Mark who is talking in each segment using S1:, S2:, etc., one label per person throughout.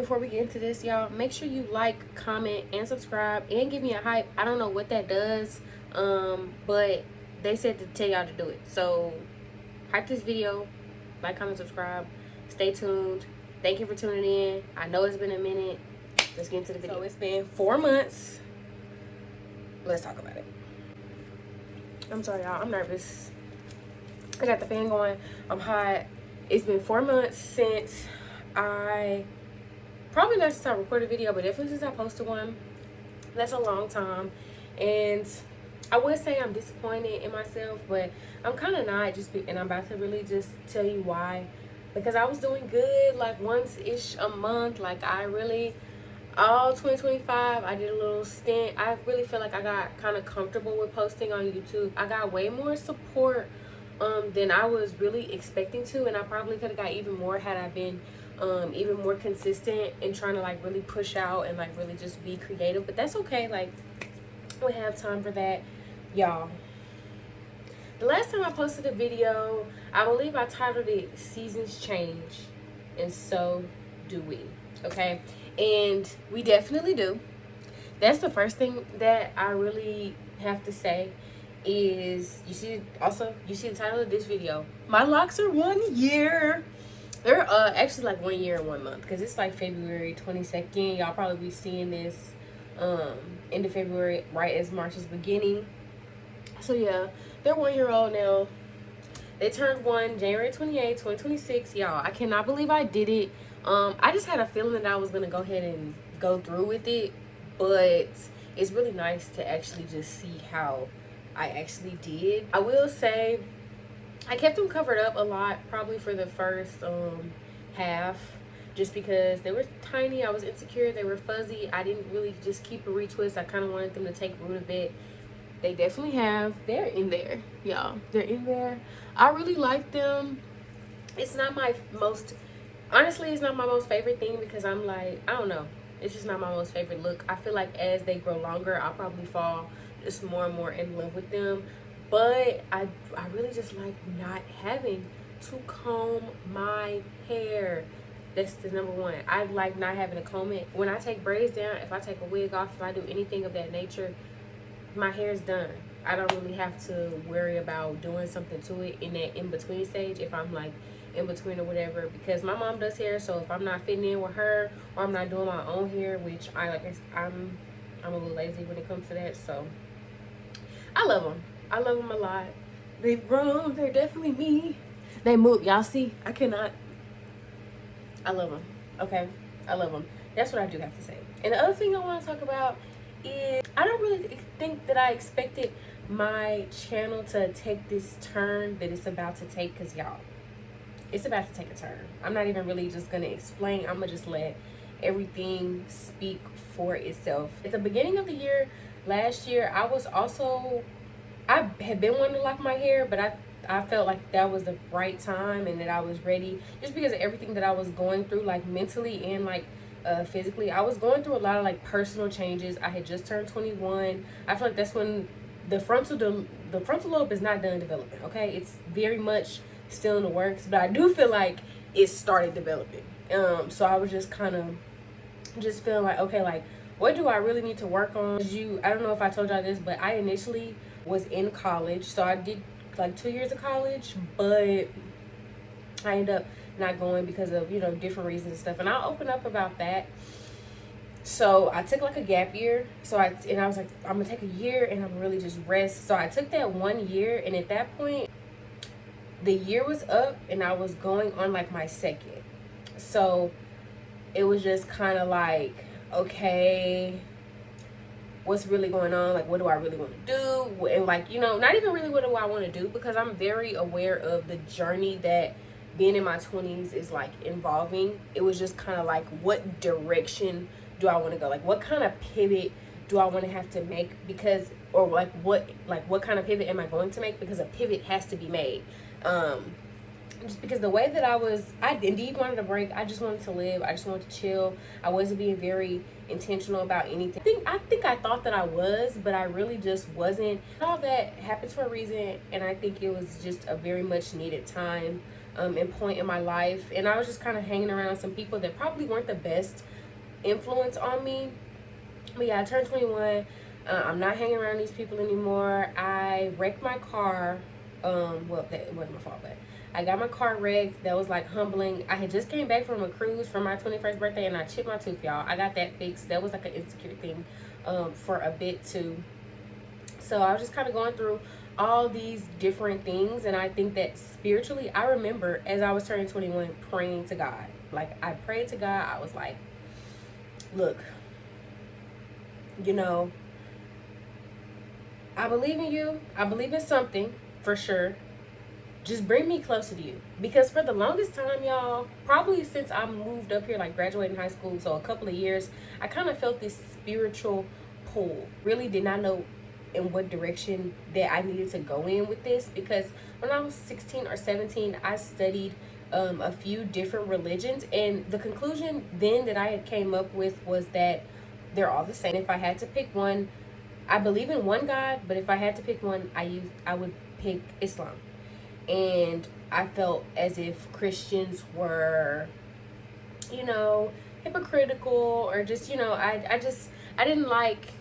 S1: before we get into this, y'all, make sure you like, comment, and subscribe, and give me a hype. I don't know what that does, but they said to tell y'all to do it. So hype this video, like, comment, subscribe, stay tuned. Thank you for tuning in. I know it's been a minute. Let's get into the video. So it's been 4 months. Let's talk about it. I'm sorry, y'all, I'm nervous. I got the fan going, I'm hot. It's been 4 months since I, probably not since I recorded a video, but definitely since I posted one. That's a long time, and I would say I'm disappointed in myself, but I'm kind of not, and I'm about to really just tell you why. Because I was doing good, like once-ish a month. Like I really, all 2025, I did a little stint. I really feel like I got kind of comfortable with posting on YouTube. I got way more support than I was really expecting to, and I probably could have got even more had I been even more consistent in trying to like really push out and like really just be creative. But that's okay, like we have time for that, y'all. The last time I posted a video, I believe I titled it Seasons Change, and so do we. Okay, and we definitely do. That's the first thing that I really have to say is, you see the title of this video, my locks are 1 year. They're actually like 1 year and 1 month, because it's like February 22nd. Y'all probably be seeing this end of February, right as March is beginning. So yeah, they're 1 year old now. They turned 1 January 28th, 2026. Y'all, I cannot believe I did it. I just had a feeling that I was gonna go ahead and go through with it, but it's really nice to actually just see how I actually did. I will say I kept them covered up a lot, probably for the first half, just because they were tiny. I was insecure, they were fuzzy. I didn't really just keep a retwist. I kind of wanted them to take root a bit. They definitely have. They're in there, y'all. They're in there. I really like them. It's not my most, honestly, it's not my most favorite thing, because I'm like, I don't know, it's just not my most favorite look. I feel like as they grow longer, I'll probably fall just more and more in love with them. But I really just like not having to comb my hair. That's the number one. I like not having to comb it. When I take braids down, if I take a wig off, if I do anything of that nature, my hair is done. I don't really have to worry about doing something to it in that in-between stage, if I'm like in between or whatever, because my mom does hair. So if I'm not fitting in with her, or I'm not doing my own hair, which I'm a little lazy when it comes to that. So I love them. I love them a lot. They've grown. They're definitely me. They move. Y'all see? I cannot. I love them. Okay? I love them. That's what I do have to say. And the other thing I want to talk about is, I don't really think that I expected my channel to take this turn that it's about to take, because y'all, it's about to take a turn. I'm not even really just going to explain. I'm going to just let everything speak for itself. At the beginning of the year, last year, I had been wanting to lock my hair, but I felt like that was the right time and that I was ready, just because of everything that I was going through, like mentally and like physically. I was going through a lot of like personal changes. I had just turned 21. I feel like that's when the frontal lobe is not done developing. Okay, it's very much still in the works, but I do feel like it started developing. So I was just kind of just feeling like, okay, like what do I really need to work on? I don't know if I told y'all this, but I initially was in college, so I did like 2 years of college, but I ended up not going because of, you know, different reasons and stuff, and I'll open up about that. So I took like a gap year. I was like, I'm gonna take a year and I'm really just rest. So I took that 1 year, and at that point the year was up and I was going on like my second. So it was just kind of like, okay, what's really going on? Like, what do I really want to do? And like, you know, not even really what do I want to do, because I'm very aware of the journey that being in my 20s is like involving. It was just kind of like, what direction do I want to go? Like, what kind of pivot do I want to have to make? Because, or like what kind of pivot am I going to make? Because a pivot has to be made. Just because the way that I indeed wanted a break. I just wanted to live. I just wanted to chill. I wasn't being very intentional about anything. I think I thought that I was, but I really just wasn't. All that happens for a reason, and I think it was just a very much needed time and point in my life, and I was just kind of hanging around some people that probably weren't the best influence on me. But yeah, I turned 21. I'm not hanging around these people anymore. I wrecked my car. Well, that wasn't my fault, but I got my car wrecked. That was like humbling. I had just came back from a cruise for my 21st birthday, and I chipped my tooth, y'all. I got that fixed. That was like an insecure thing for a bit too. So I was just kind of going through all these different things, and I think that spiritually, I remember as I was turning 21 praying to God. Like, I prayed to God. I was like, look, you know, I believe in you. I believe in something for sure. Just bring me closer to you. Because for the longest time, y'all, probably since I moved up here, like graduating high school, so a couple of years, I kind of felt this spiritual pull. Really did not know in what direction that I needed to go in with this, because when I was 16 or 17, I studied a few different religions, and the conclusion then that I had came up with was that they're all the same. If I had to pick one, I believe in one God, but if I had to pick one, I would pick Islam. And I felt as if Christians were, you know, hypocritical, or just, you know, I didn't like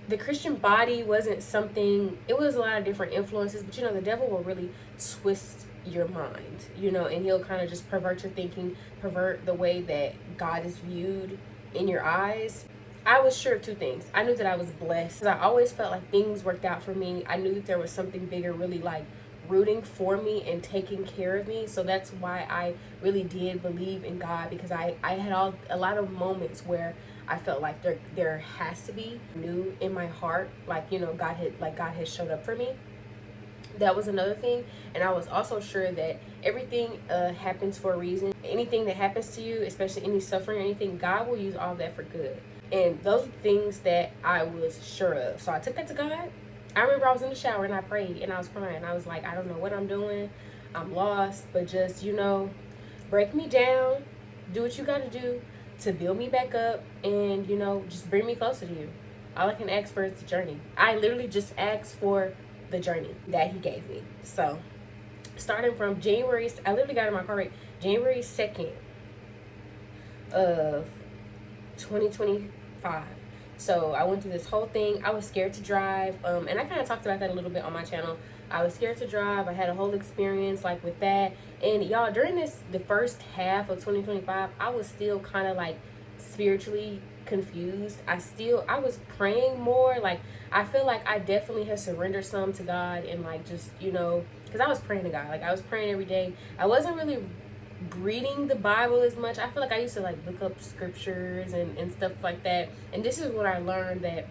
S1: the Christian body. Wasn't something, it was a lot of different influences, but you know, the devil will really twist your mind, you know, and he'll kind of just pervert your thinking, pervert the way that God is viewed in your eyes. I was sure of two things. I knew that I was blessed. I always felt like things worked out for me. I knew that there was something bigger really like rooting for me and taking care of me. So that's why I really did believe in God, because I had a lot of moments where I felt like there has to be new in my heart, like, you know, God had showed up for me. That was another thing. And I was also sure that everything happens for a reason. Anything that happens to you, especially any suffering or anything, God will use all that for good. And those are things that I was sure of. So I took that to God. I remember I was in the shower and I prayed and I was crying. I was like, I don't know what I'm doing. I'm lost, but just, you know, break me down. Do what you got to do to build me back up, and, you know, just bring me closer to you. All I can ask for is the journey. I literally just asked for the journey that he gave me. So starting from January, I literally got in my car right January 2nd of 2025. So I went through this whole thing. I was scared to drive, and I kind of talked about that a little bit on my channel. I was scared to drive. I had a whole experience like with that. And y'all, during the first half of 2025, I was still kind of like spiritually confused. I was praying more. Like, I feel like I definitely have surrendered some to God, and like, just, you know, because I was praying to God. Like, I was praying every day. I wasn't really reading the Bible as much. I feel like I used to like look up scriptures and stuff like that. And this is when I learned that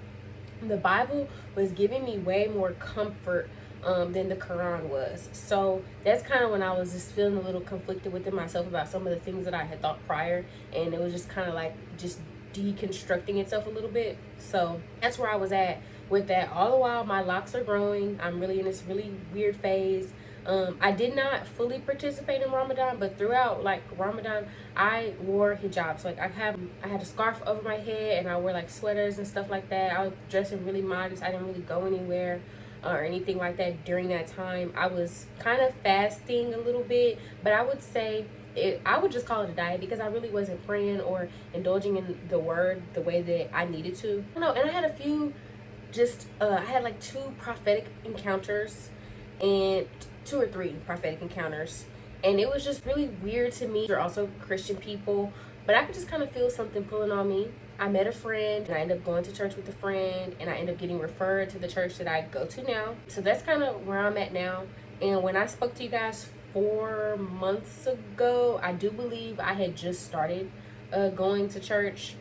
S1: the Bible was giving me way more comfort than the Quran was. So that's kind of when I was just feeling a little conflicted within myself about some of the things that I had thought prior, and it was just kind of like just deconstructing itself a little bit. So that's where I was at with that. All the while my locks are growing. I'm really in this really weird phase. I did not fully participate in Ramadan, but throughout like Ramadan, I wore hijabs. Like, I had a scarf over my head, and I wore like sweaters and stuff like that. I was dressing really modest. I didn't really go anywhere or anything like that during that time. I was kind of fasting a little bit, but I would say I would just call it a diet, because I really wasn't praying or indulging in the word the way that I needed to. No, and I had a few I had like 2 prophetic encounters, and 2 or 3 prophetic encounters, and it was just really weird to me. They're also Christian people, but I could just kind of feel something pulling on me. I met a friend, and I ended up going to church with a friend, and I ended up getting referred to the church that I go to now. So that's kind of where I'm at now. And when I spoke to you guys 4 months ago, I do believe I had just started going to church.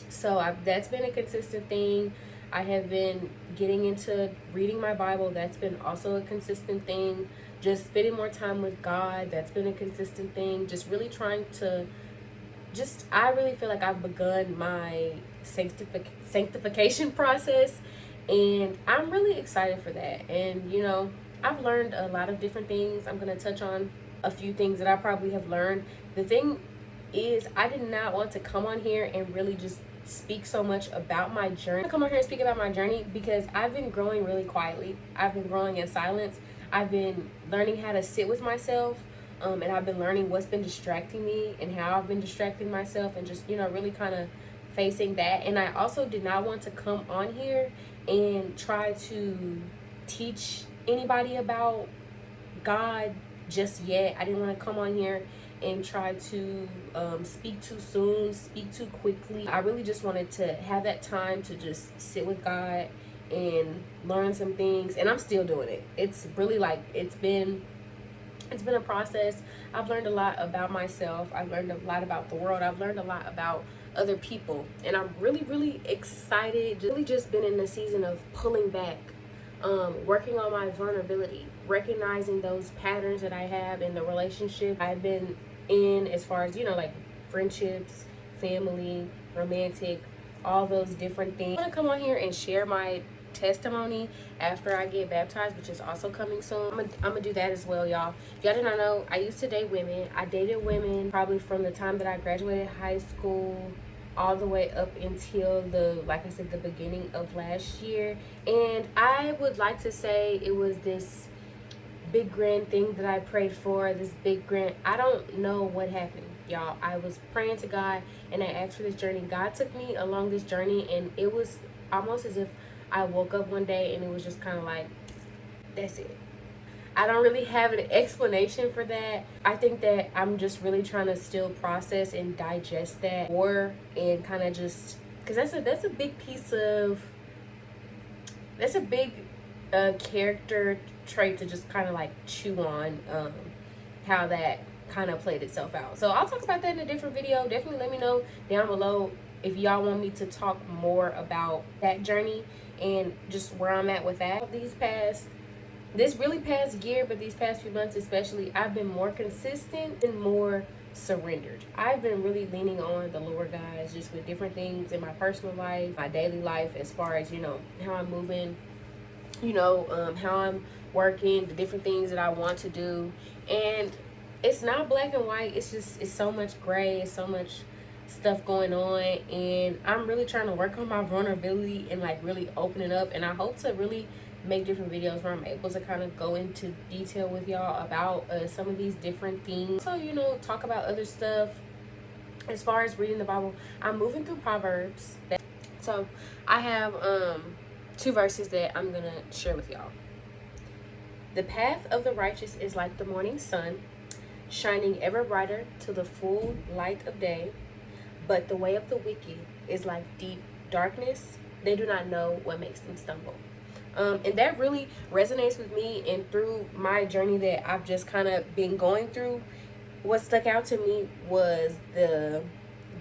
S1: So that's been a consistent thing. I have been getting into reading my Bible. That's been also a consistent thing. Just spending more time with God. That's been a consistent thing. Just really trying to I really feel like I've begun my sanctification process, and I'm really excited for that. And, you know, I've learned a lot of different things. I'm going to touch on a few things that I probably have learned. The thing is, I did not want to come on here and really just speak so much about my journey. I come on here and speak about my journey because I've been growing really quietly. I've been growing in silence. I've been learning how to sit with myself, and I've been learning what's been distracting me and how I've been distracting myself, and just, you know, really kind of facing that. And I also did not want to come on here and try to teach anybody about God just yet. I didn't want to come on here and try to speak too soon, speak too quickly. I really just wanted to have that time to just sit with God and learn some things, and I'm still doing it. It's really like it's been a process. I've learned a lot about myself. I've learned a lot about the world. I've learned a lot about other people, and I'm really excited. Really just been in the season of pulling back, working on my vulnerability, recognizing those patterns that I have in the relationship I've been in, as far as, you know, like friendships, family, romantic, all those different things. I want to come on here and share my testimony after I get baptized, which is also coming soon. I'm gonna do that as well, y'all. If y'all did not know, I used to date women. I dated women probably from the time that I graduated high school all the way up until like I said, the beginning of last year. And I would like to say it was this big grand thing that I prayed for, this big grand, I don't know what happened, y'all. I was praying to God and I asked for this journey. God took me along this journey, and it was almost as if I woke up one day and it was just kind of like, that's it. I don't really have an explanation for that. I think that I'm just really trying to still process and digest that more, and kind of just, because that's a big piece of, that's a big character trait to just kind of like chew on, how that kind of played itself out. So I'll talk about that in a different video. Definitely let me know down below if y'all want me to talk more about that journey and just where I'm at with that. This really past year, but these past few months especially, I've been more consistent and more surrendered. I've been really leaning on the Lord, guys, just with different things in my personal life, my daily life, as far as, you know, how I'm moving, you know, how I'm working, the different things that I want to do. And it's not black and white. It's just, it's so much gray. It's so much stuff going on, and I'm really trying to work on my vulnerability and like really open it up. And I hope to really make different videos where I'm able to kind of go into detail with y'all about some of these different things. So, you know, talk about other stuff. As far as reading the Bible, I'm moving through Proverbs. So I have 2 verses that I'm gonna share with y'all. The path of the righteous is like the morning sun, shining ever brighter to the full light of day. But the way of the wicked is like deep darkness. They do not know what makes them stumble. And that really resonates with me, and through my journey that I've just kind of been going through, what stuck out to me was the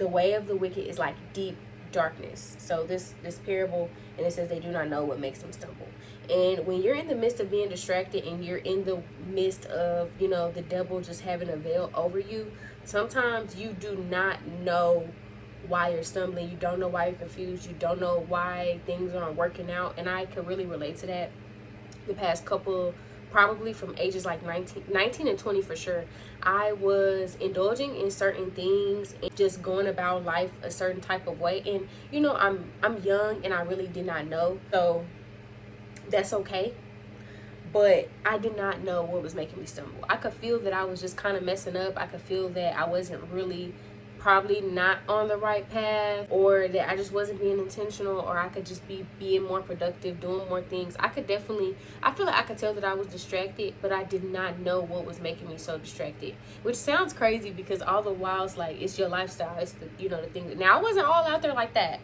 S1: way of the wicked is like deep darkness. So this parable, and it says they do not know what makes them stumble. And when you're in the midst of being distracted, and you're in the midst of, you know, the devil just having a veil over you, sometimes you do not know why you're stumbling. You don't know why you're confused. You don't know why things aren't working out. And I can really relate to that. The past couple, probably from ages like 19 and 20 for sure, I was indulging in certain things and just going about life a certain type of way. And, you know, I'm young and I really did not know. So that's okay. But I did not know what was making me stumble. I could feel that I was just kind of messing up. I could feel that I wasn't really probably not on the right path, or that I just wasn't being intentional, or I could just be being more productive, doing more things. I feel like I could tell that I was distracted, but I did not know what was making me so distracted, which sounds crazy because all the while it's like, it's your lifestyle. It's the, you know, the thing. Now, I wasn't all out there like that.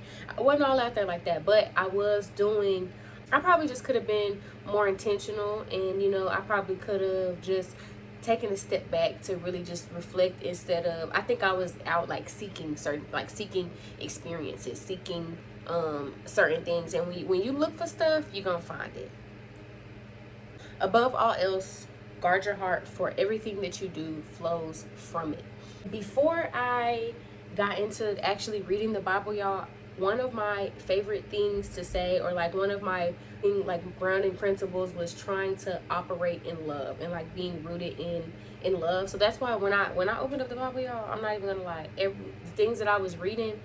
S1: But I was doing, I probably just could have been more intentional, and, you know, I probably could have just taking a step back to really just reflect, instead of, I think I was out like seeking experiences, seeking certain things. And when you look for stuff, you're gonna find it. Above all else, guard your heart, for everything that you do flows from it. Before I got into actually reading the Bible, y'all, one of my favorite things to say, or like one of my grounding principles, was trying to operate in love and like being rooted in love. So that's why when I opened up the Bible, y'all, I'm not even gonna lie, the things that I was reading,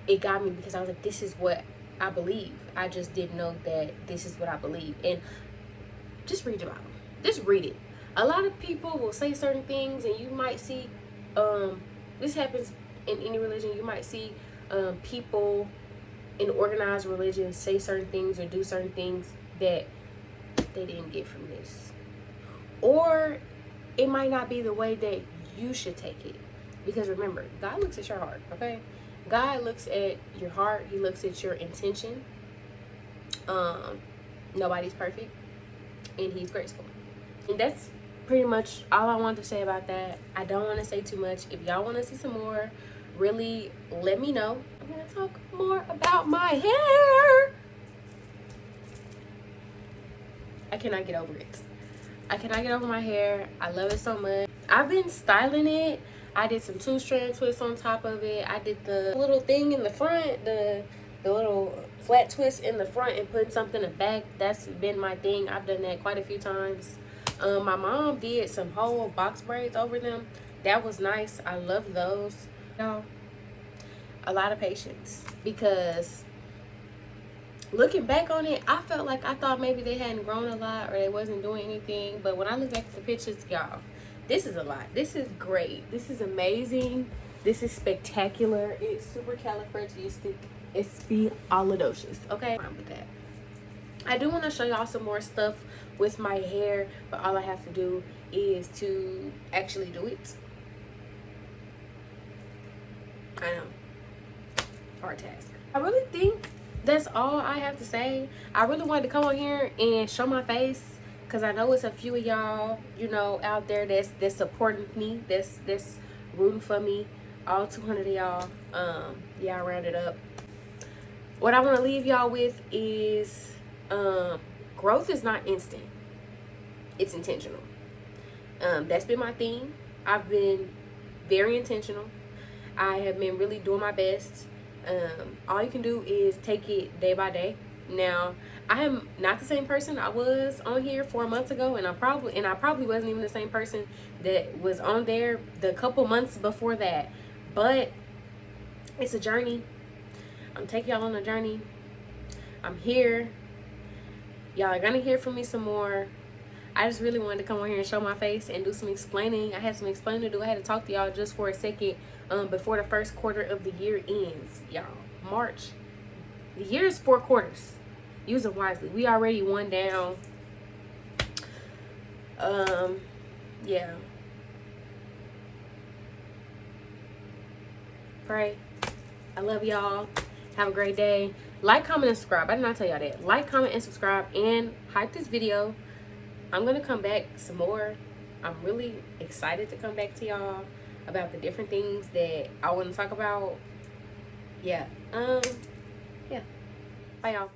S1: it got me, because I was like, this is what I believe. I just didn't know that this is what I believe. And just read the Bible. just read it. A lot of people will say certain things, and you might see, this happens in any religion, you might see people in organized religion say certain things or do certain things that they didn't get from this. Or it might not be the way that you should take it. Because remember, God looks at your heart, okay? God looks at your heart. He looks at your intention. Nobody's perfect, and he's graceful. And that's pretty much all I wanted to say about that. I don't want to say too much. If y'all want to see some more, really let me know. I'm going to talk more about my hair. I cannot get over it. I cannot get over my hair. I love it so much. I've been styling it. I did some 2-strand twists on top of it. I did the little thing in the front, the little flat twist in the front and put something in the back. That's been my thing. I've done that quite a few times. My mom did some whole box braids over them. That was nice. I love those. You know, a lot of patience, because looking back on it, I felt like I thought maybe they hadn't grown a lot or they wasn't doing anything. But when I look back at the pictures, y'all, this is a lot. This is great. This is amazing. This is spectacular. It's supercalifragilisticexpialidocious. Okay, I'm with that. I do want to show y'all some more stuff with my hair, but all I have to do is to actually do it. I know, hard task. I really think that's all I have to say. I really wanted to come on here and show my face, because I know it's a few of y'all, you know, out there that's supporting me, that's rooting for me. All 200 of y'all. Yeah, I rounded up. What I want to leave y'all with is growth is not instant. It's intentional. That's been my theme. I've been very intentional. I have been really doing my best. All you can do is take it day by day. Now, I am not the same person I was on here 4 months ago, and I probably wasn't even the same person that was on there the couple months before that. But it's a journey. I'm taking y'all on a journey. I'm here. Y'all are gonna hear from me some more. I just really wanted to come on here and show my face and do some explaining. I had some explaining to do. I had to talk to y'all just for a second before the first quarter of the year ends. Y'all, March. The year is 4 quarters. Use it wisely. We already 1 down. Yeah. Pray. I love y'all. Have a great day. Like, comment, and subscribe. I did not tell y'all that. Like, comment, and subscribe, and hype this video. I'm gonna come back some more. I'm really excited to come back to y'all about the different things that I want to talk about. Yeah. Yeah. Bye, y'all.